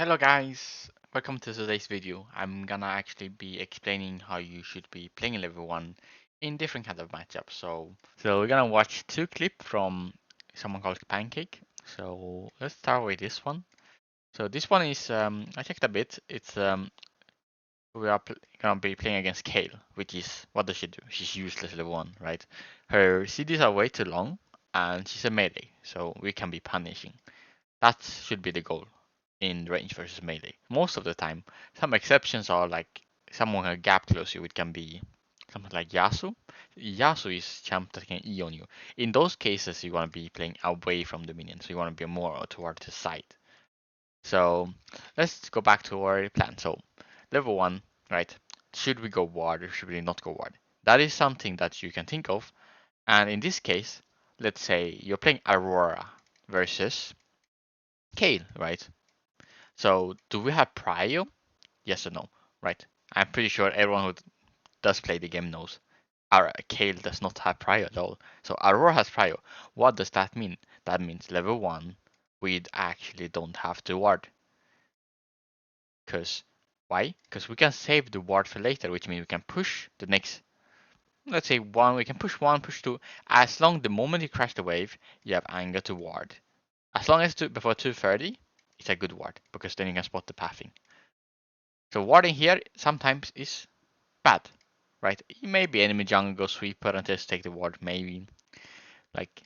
Hello guys, welcome to today's video. I'm gonna actually be explaining how you should be playing level 1 in different kinds of matchups. So we're gonna watch two clips from someone called Pancake. So let's start with this one. So this one is, I checked a bit, it's, we are gonna be playing against Kale, which is, what does she do? She's useless level 1, right? Her CDs are way too long, and she's a melee, so we can be punishing. That should be the goal in range versus melee. Most of the time, some exceptions are like someone can gap close you, it can be something like Yasuo. Yasuo is champ that can E on you. In those cases, you want to be playing away from the minion, so you want to be more toward the side. So let's go back to our plan. So level 1, right? Should we go ward or should we not go ward? That is something that you can think of. And in this case, let's say you're playing Aurora versus Kale, right? So do we have prio? Yes or no, right? I'm pretty sure everyone who does play the game knows our Kale does not have prio at all. So Aurora has prio. What does that mean? That means level 1, we actually don't have to ward. Because why? Because we can save the ward for later, which means we can push the next, let's say one, we can push 1, push 2. As long the moment you crash the wave, you have anger to ward. As long as before 230, it's a good ward, because then you can spot the pathing. So warding here sometimes is bad, right? Maybe enemy jungle go sweeper and just take the ward, maybe. Like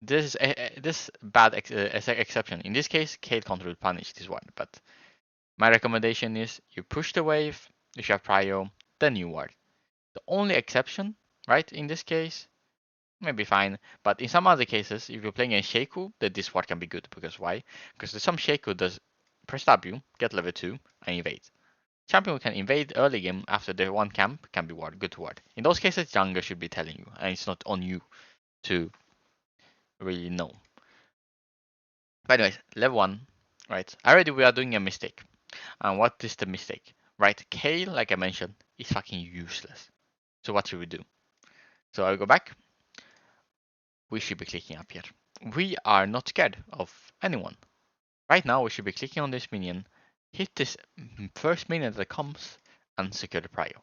this is this bad exception. In this case, Kale can't really punish this one, but my recommendation is you push the wave, if you have prio, then you ward. The only exception, right, in this case, maybe fine, but in some other cases, if you're playing a Shaku, then this ward can be good, because why? Because some Shaku does press W, get level 2, and evade. Champion can invade early game after the one camp can be good to ward. In those cases, jungle should be telling you, and it's not on you to really know. But anyways, level 1, right? Already we are doing a mistake. And what is the mistake? Right, Kale, like I mentioned, is fucking useless. So what should we do? So I'll go back. We should be clicking up here. We are not scared of anyone. Right now we should be clicking on this minion, hit this first minion that comes, and secure the prio.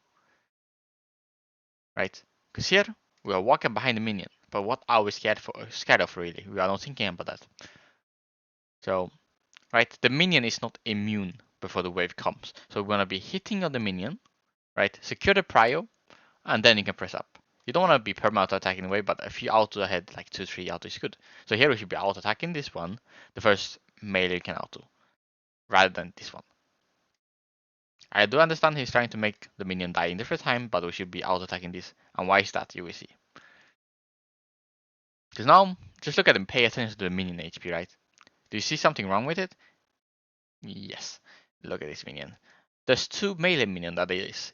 Right? Because here we are walking behind the minion, but what are we scared of really? We are not thinking about that. So, right, the minion is not immune before the wave comes. So we're gonna be hitting on the minion, right? Secure the prio, and then you can press up. You don't want to be perma-auto attacking the wave, but if you auto ahead like 2-3 auto is good. So here we should be auto attacking this one, the first melee you can auto, rather than this one. I do understand he's trying to make the minion die in different time, but we should be auto attacking this. And why is that? You will see. Because now, just look at him, pay attention to the minion HP, right? Do you see something wrong with it? Yes. Look at this minion. There's 2 melee minions that is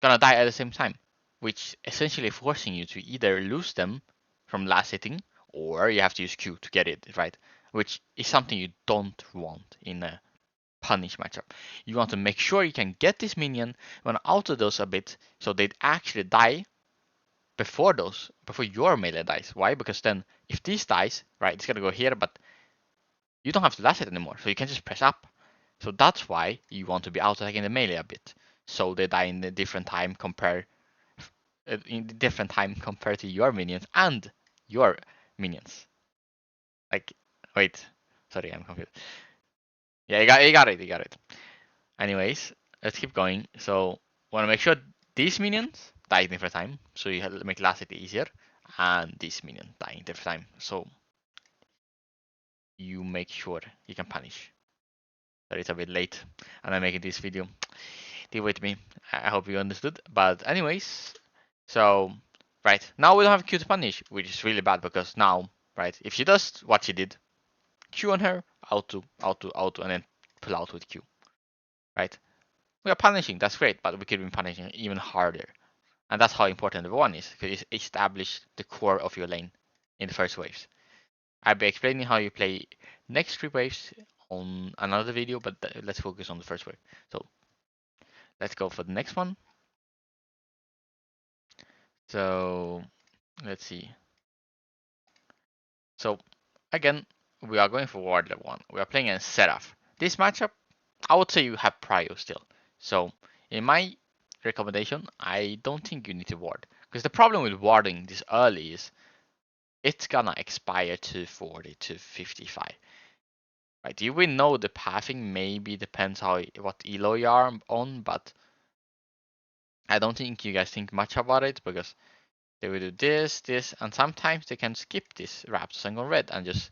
gonna die at the same time, which essentially forcing you to either lose them from last hitting, or you have to use Q to get it, right? Which is something you don't want in a punish matchup. You want to make sure you can get this minion, you want to auto those a bit, so they actually die before your melee dies. Why? Because then if this dies, right, it's gonna go here, but you don't have to last hit anymore, so you can just press up. So that's why you want to be auto attacking the melee a bit, so they die in a different time compared to your minions and your minions. Like, wait, sorry, I'm confused. Yeah, you got it. Anyways, let's keep going. So, want to make sure these minions die in different time, so you have to make last hit easier, and this minion die in different time, so you make sure you can punish. That it's a bit late, and I'm making this video. Deal with me. I hope you understood. But anyways, so right now we don't have Q to punish, which is really bad because now, right, if she does what she did, Q on her, auto, and then pull out with Q, right? We are punishing, that's great, but we could be punishing even harder. And that's how important the one is, because it establishes the core of your lane in the first waves. I'll be explaining how you play next 3 waves on another video, but let's focus on the first wave. So let's go for the next one. So let's see. So again, we are going for ward level 1. We are playing a Seraph. This matchup, I would say you have prio still. So in my recommendation, I don't think you need to ward. Because the problem with warding this early is it's gonna expire to 40 to 55. Right? You will know the pathing maybe depends how what elo you are on, but I don't think you guys think much about it because they will do this, this, and sometimes they can skip this Raptors and go red and just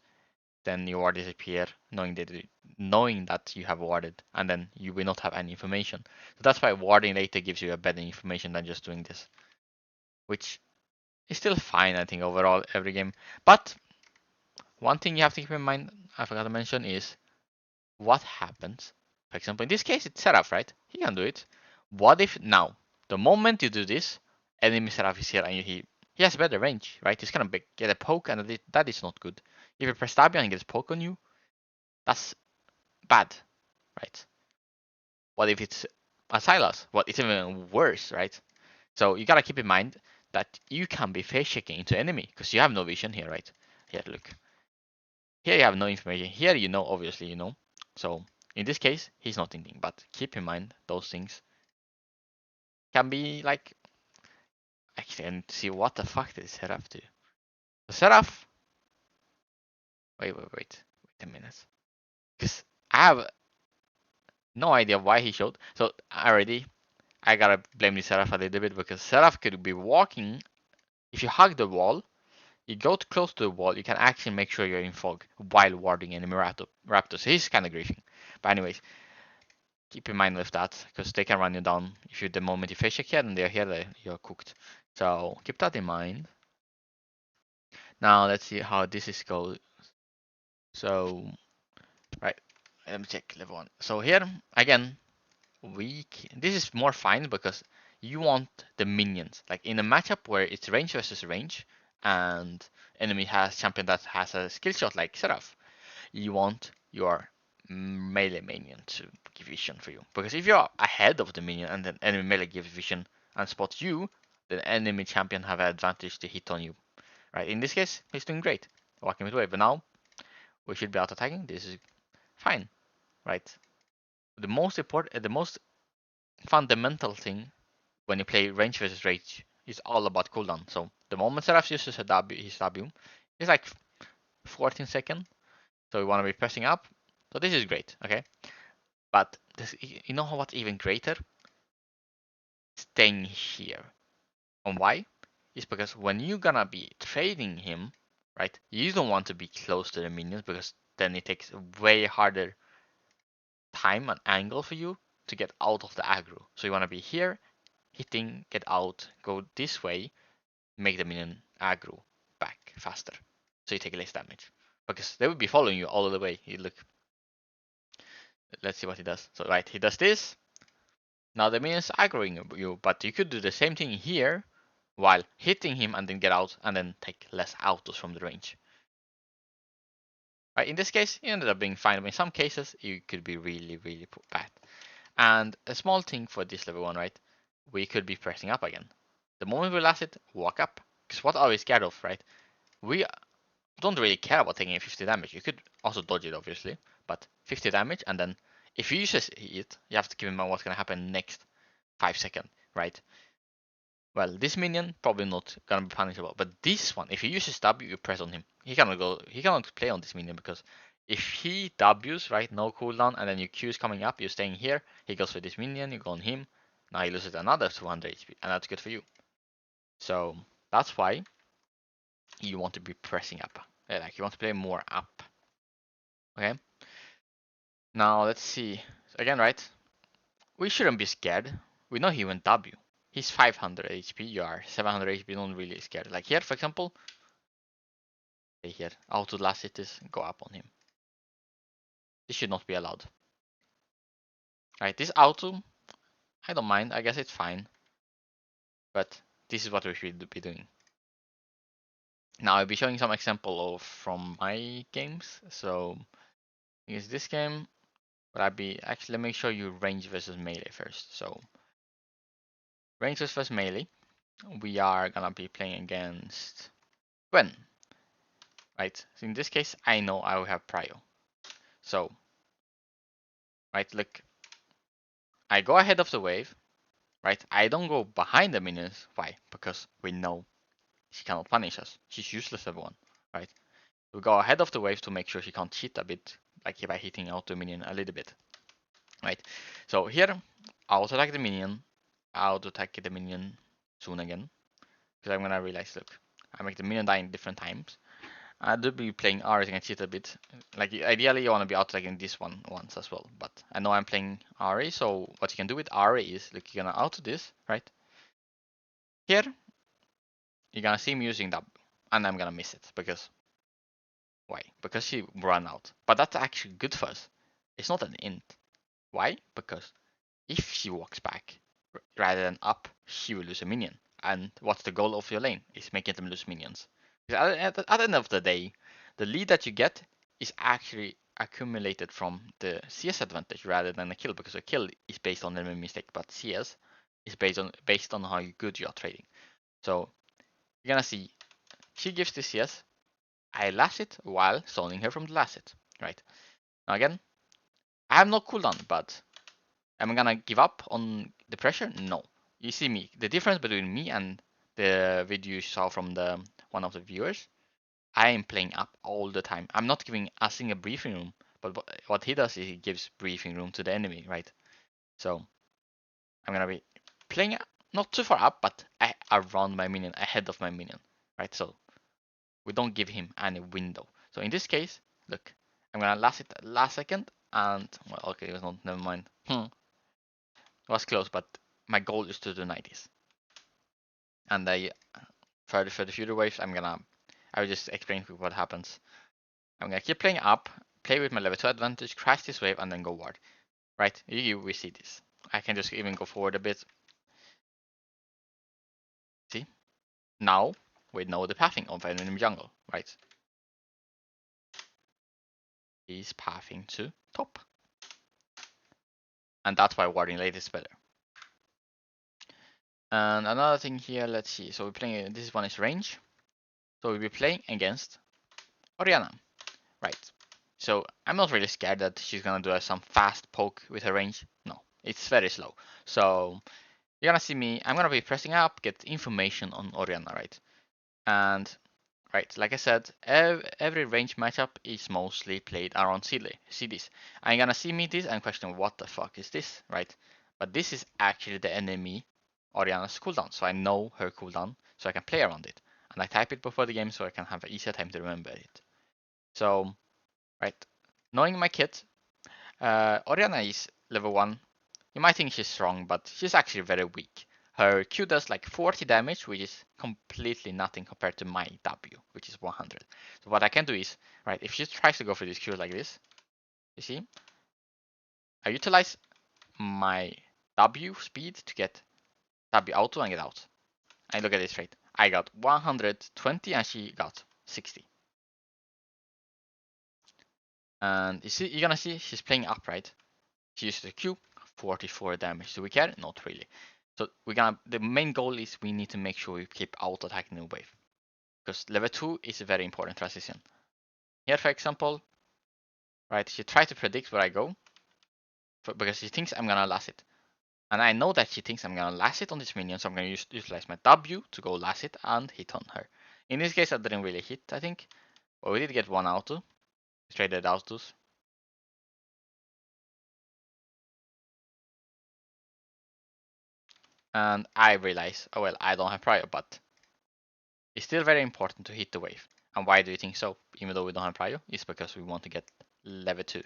then your ward disappear, knowing that you have warded, and then you will not have any information. So that's why warding later gives you a better information than just doing this, which is still fine, I think, overall every game. But one thing you have to keep in mind, I forgot to mention, is what happens. For example, in this case, it's Seraph, right? He can do it. What if now, the moment you do this, enemy Seraph is here and he has better range, right? He's gonna get a poke, and that is not good. If you press W and he gets poke on you, that's bad, right? What if it's a Silas? What it's even worse, right? So you gotta keep in mind that you can be face checking into enemy because you have no vision here, right? Here, look. Here you have no information. Here you know, obviously you know. So in this case, he's not thinking, but keep in mind those things can be like. I can see what the fuck did Seraph do. The Seraph. Wait a minute. Because I have no idea why he showed. So already, I gotta blame the Seraph a little bit because Seraph could be walking. If you hug the wall, you go close to the wall, you can actually make sure you're in fog while warding enemy raptors. He's kind of griefing. But anyways, keep in mind with that because they can run you down. If you the moment you face check here and they're here, you're cooked. So keep that in mind. Now let's see how this is going. So right, let me check level 1. So here again, this is more fine because you want the minions. Like in a matchup where it's range versus range, and enemy has champion that has a skill shot like Seraph, you want your melee minion to give vision for you. Because if you're ahead of the minion and then enemy melee gives vision and spots you, then enemy champion have an advantage to hit on you. Right? In this case, he's doing great, walking with wave. But now we should be out attacking. This is fine, right? The most fundamental thing when you play range versus range is all about cooldown. So the moment Seraph uses his W, it's like 14 seconds. So we want to be pressing up. So this is great, okay? But you know what's even greater? Staying here. And why? It's because when you're gonna be trading him, right? You don't want to be close to the minions because then it takes way harder time and angle for you to get out of the aggro. So you want to be here, hitting, get out, go this way, make the minion aggro back faster. So you take less damage. Because they will be following you all the way. You look. Let's see what he does. So right, he does this. Now the minion's aggroing you, but you could do the same thing here while hitting him and then get out and then take less autos from the range. Right, in this case, it ended up being fine, but in some cases, it could be really, really bad. And a small thing for this level 1, right? We could be pressing up again. The moment we last it, walk up. Because what are we scared of, right? We don't really care about taking 50 damage. You could also dodge it, obviously, but 50 damage, and then if you use it, you have to keep in mind what's going to happen next 5 seconds, right? Well, this minion probably not gonna be punishable, but this one, if he uses W, you press on him. He cannot play on this minion because if he W's, right, no cooldown, and then your Q is coming up, you're staying here, he goes for this minion, you go on him, now he loses another 200 HP, and that's good for you. So that's why you want to be pressing up. Like you want to play more up. Okay. Now let's see. Again, right? We shouldn't be scared. We know he went W. He's 500 HP, you are 700 HP, don't really scared. Like here, for example, here, auto last cities go up on him. This should not be allowed. Right, this auto, I don't mind, I guess it's fine. But this is what we should be doing. Now I'll be showing some example of from my games. So use this game, but I'll be actually let me show you range versus melee first. So range versus melee, we are gonna be playing against Gwen. Right? So in this case, I know I will have prio. So right, look, I go ahead of the wave, right? I don't go behind the minions. Why? Because we know she cannot punish us. She's useless, everyone, right? We go ahead of the wave to make sure she can't cheat a bit, like by hitting out the minion a little bit, right? So here, I'll auto attack the minion. I'll auto attack the minion soon again, because I'm gonna realize, look, I make the minion die in different times. I do be playing Ari, so I can cheat a bit. Like ideally, you want to be auto attacking this one once as well, but I know I'm playing Ari, so what you can do with Ari is, look, you're gonna auto this, right? Here, you're gonna see me using that, and I'm gonna miss it because why? Because she ran out. But that's actually good for us. It's not an int. Why? Because if she walks back rather than up, she will lose a minion. And what's the goal of your lane? Is making them lose minions. At the end of the day, the lead that you get is actually accumulated from the CS advantage rather than a kill, because a kill is based on enemy mistake, but CS is based on how good you are trading. So you're gonna see she gives the CS. I last it while zoning her from the last hit. Right. Now again, I have no cooldown, but am I gonna give up on the pressure? No. You see me. The difference between me and the video you saw from the one of the viewers, I am playing up all the time. I'm not giving a single briefing room, but what he does is he gives briefing room to the enemy, right? So I'm gonna be playing not too far up, but around my minion, ahead of my minion, right? So we don't give him any window. So in this case, look, I'm gonna last it last second, and well, okay, it was not. Never mind. It was close, but my goal is to do 90s. And for the future waves, I will just explain what happens. I'm gonna keep playing up, play with my level 2 advantage, crash this wave, and then go ward. Right? We see this. I can just even go forward a bit. See? Now we know the pathing of enemy jungle, right? He's pathing to top. And that's why warding late is better. And another thing here, let's see. So we're playing, this one is range. So we'll be playing against Oriana, right? So I'm not really scared that she's gonna do some fast poke with her range. No, it's very slow. So you're gonna see me, I'm gonna be pressing up, get information on Oriana, right? And right, like I said, every range matchup is mostly played around CDs. I'm gonna see me this and question what the fuck is this, right? But this is actually the enemy Oriana's cooldown, so I know her cooldown, so I can play around it. And I type it before the game so I can have an easier time to remember it. So, right, knowing my kit, Oriana is level 1. You might think she's strong, but she's actually very weak. Her Q does like 40 damage, which is completely nothing compared to my W, which is 100. So what I can do is, right, if she tries to go for this Q like this, you see, I utilize my W speed to get W auto and get out. And look at this rate. I got 120 and she got 60. And you see, you're gonna see she's playing upright. She uses the Q, 44 damage. Do we care? Not really. So the main goal is we need to make sure we keep auto attacking the wave. Because level 2 is a very important transition. Here, for example, right, she tried to predict where I go because she thinks I'm gonna last it. And I know that she thinks I'm gonna last it on this minion, so I'm gonna utilize my W to go last it and hit on her. In this case, I didn't really hit, I think. But we did get one auto. Traded autos. And I realize, oh well, I don't have prior, but it's still very important to hit the wave. And why do you think so? Even though we don't have prior, it's because we want to get level 2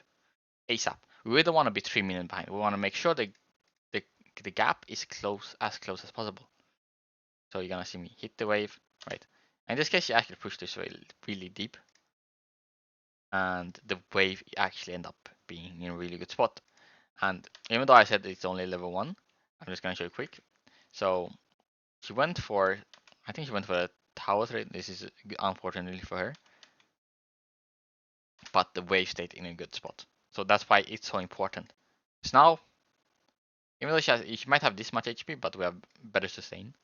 ASAP. We don't want to be 3 minutes behind. We want to make sure the gap is close as possible. So you're gonna see me hit the wave, right? In this case, you actually push this really deep, and the wave actually end up being in a really good spot. And even though I said it's only level 1, I'm just gonna show you quick. So she went for, I think she went for a tower trade. This is unfortunately for her, but the wave stayed in a good spot. So that's why it's so important. So now, even though she might have this much HP, but we have better sustain.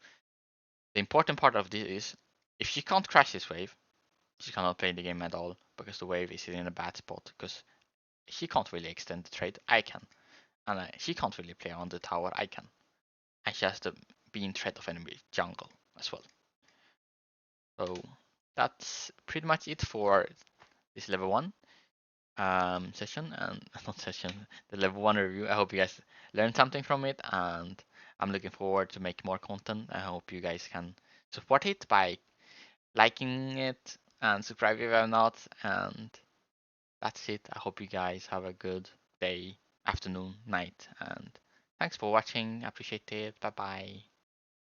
The important part of this is, if she can't crash this wave, she cannot play the game at all, because the wave is in a bad spot, because she can't really extend the trade. I can. and she can't really play on the tower. I can, and she has to be in threat of enemy jungle as well. So that's pretty much it for this level 1 session, and not session, the level 1 review. I hope you guys learned something from it, and I'm looking forward to make more content. I hope you guys can support it by liking it and subscribe if you have not. And that's it. I hope you guys have a good day, afternoon, night, and thanks for watching. Appreciate it. Bye bye.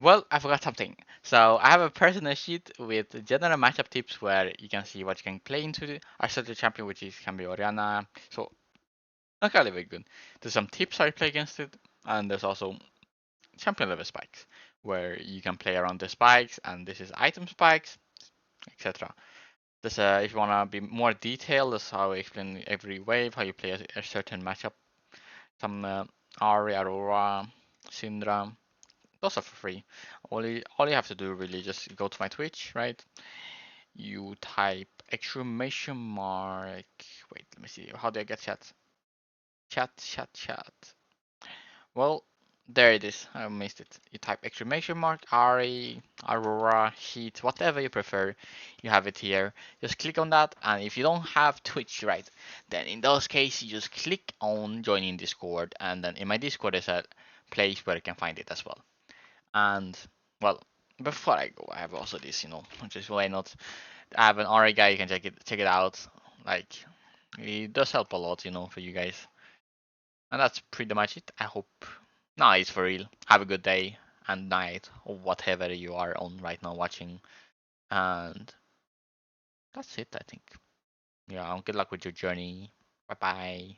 Well, I forgot something. So I have a personal sheet with general matchup tips where you can see what you can play into our starter champion, which is can be Oriana. So not really very good. There's some tips how you play against it, and there's also champion level spikes where you can play around the spikes, and this is item spikes, etc. There's if you wanna be more detailed, that's how I explain every wave, how you play a certain matchup. Some Ari, Aurora, Syndra. Those are for free. All you have to do really just go to my Twitch, right? You type exclamation mark. Wait, let me see. How do I get chat? Chat. Well, there it is. I missed it. You type exclamation mark Ari, Aurora, Heat, whatever you prefer. You have it here. Just click on that, and if you don't have Twitch, right, then in those cases you just click on joining Discord, and then in my Discord is a place where you can find it as well. And well, before I go, I have also this, just why not? I have an RA guy. You can check it out. Like, it does help a lot, for you guys. And that's pretty much it. I hope. No, it's for real. Have a good day and night or whatever you are on right now watching. And that's it, I think. Yeah, good luck with your journey. Bye bye.